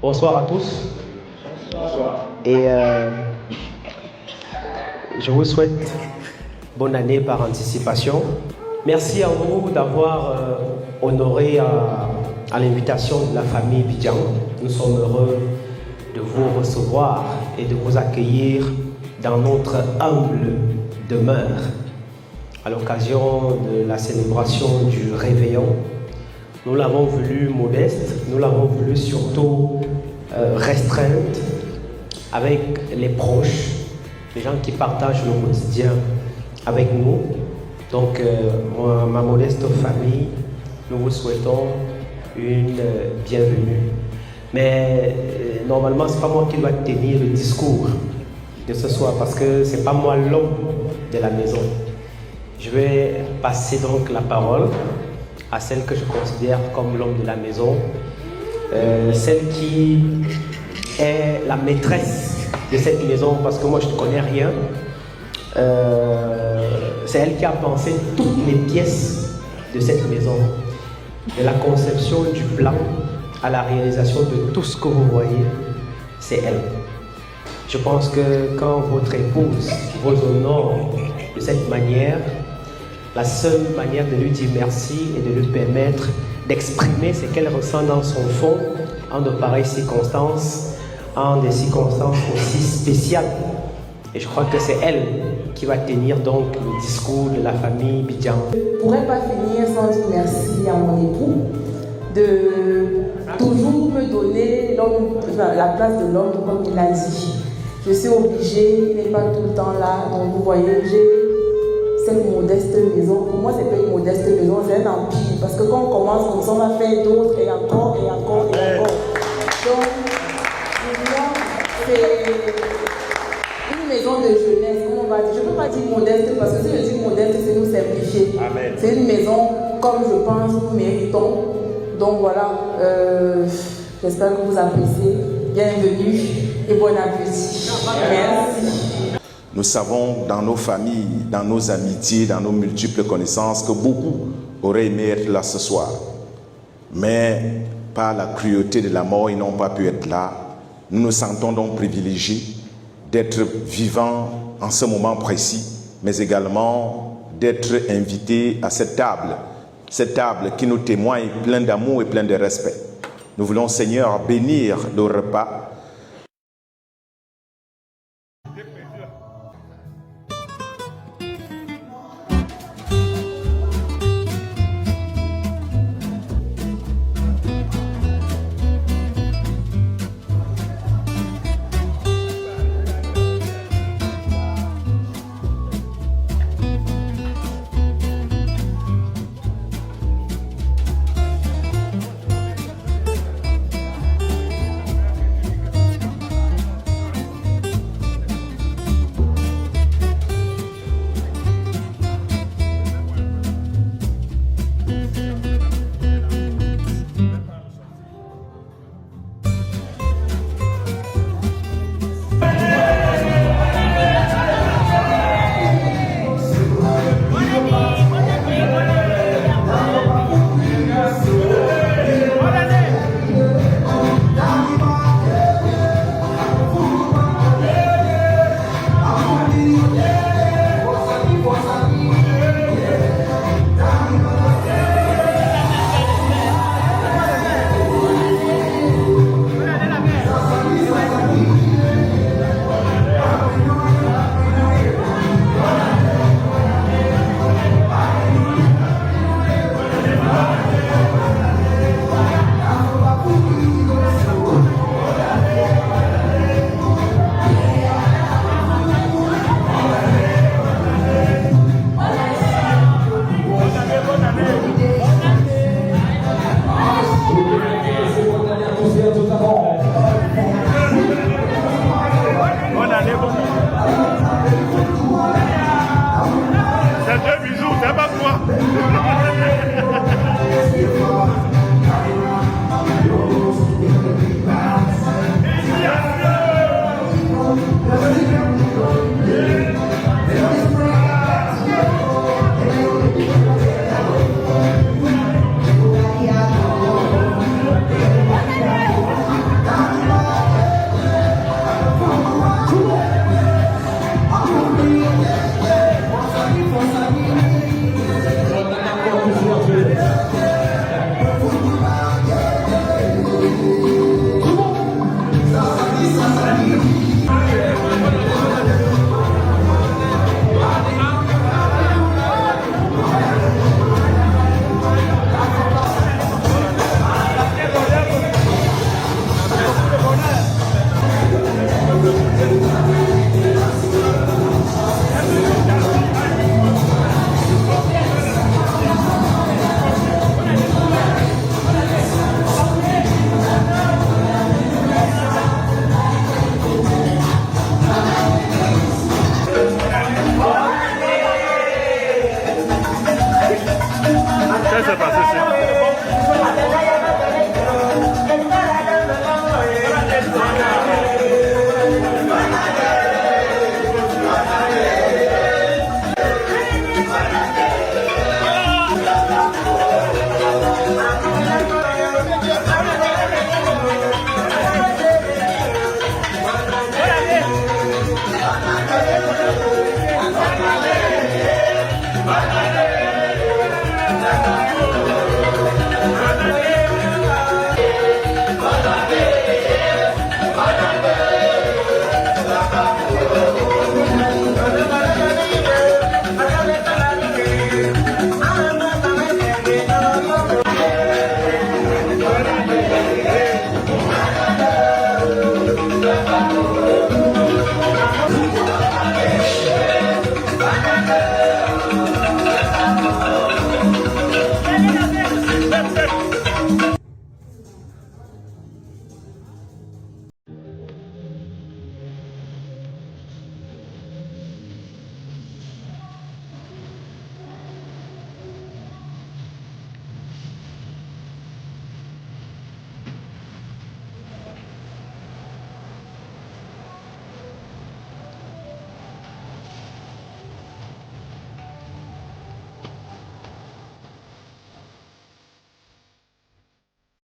Bonsoir à tous. Bonsoir. Et je vous souhaite bonne année par anticipation. Merci à vous d'avoir honoré à l'invitation de la famille Bidjan. Nous sommes heureux de vous recevoir et de vous accueillir dans notre humble demeure à l'occasion de la célébration du réveillon. Nous l'avons voulu modeste, nous l'avons voulu surtout restreinte avec les proches, les gens qui partagent le quotidien avec nous. Donc, ma modeste famille, nous vous souhaitons une bienvenue. Mais normalement, ce n'est pas moi qui dois tenir le discours de ce soir parce que ce n'est pas moi l'homme de la maison. Je vais passer donc la parole à celle que je considère comme l'homme de la maison, celle qui est la maîtresse de cette maison parce que moi je ne connais rien. C'est elle qui a pensé toutes les pièces de cette maison, de la conception du plan à la réalisation de tout ce que vous voyez, c'est elle. Je pense que quand votre épouse vous honore de cette manière, la seule manière de lui dire merci et de lui permettre d'exprimer ce qu'elle ressent dans son fond en de pareilles circonstances, en des circonstances aussi spéciales. Et je crois que c'est elle qui va tenir donc le discours de la famille Bidjan. Je ne pourrais pas finir sans dire merci à mon époux de toujours me donner la place de l'homme comme il l'a dit. Je suis obligée, il n'est pas tout le temps là, donc vous voyez, j'ai cette modeste maison. Pour moi, ce n'est pas une modeste maison, c'est un empire. Parce que quand on commence comme ça, on va faire d'autres et encore et encore et encore. Donc, pour moi, c'est une maison de jeunesse, comme on va dire. Je ne peux pas dire modeste parce que si je dis modeste, c'est nous simplifier. Amen. C'est une maison comme je pense nous méritons. Donc voilà, j'espère que vous appréciez. Bienvenue et bon appétit. Merci. Nous savons dans nos familles, dans nos amitiés, dans nos multiples connaissances que beaucoup auraient aimé être là ce soir. Mais par la cruauté de la mort, ils n'ont pas pu être là. Nous nous sentons donc privilégiés d'être vivants en ce moment précis, mais également d'être invités à cette table qui nous témoigne plein d'amour et plein de respect. Nous voulons, Seigneur, bénir le repas. Tout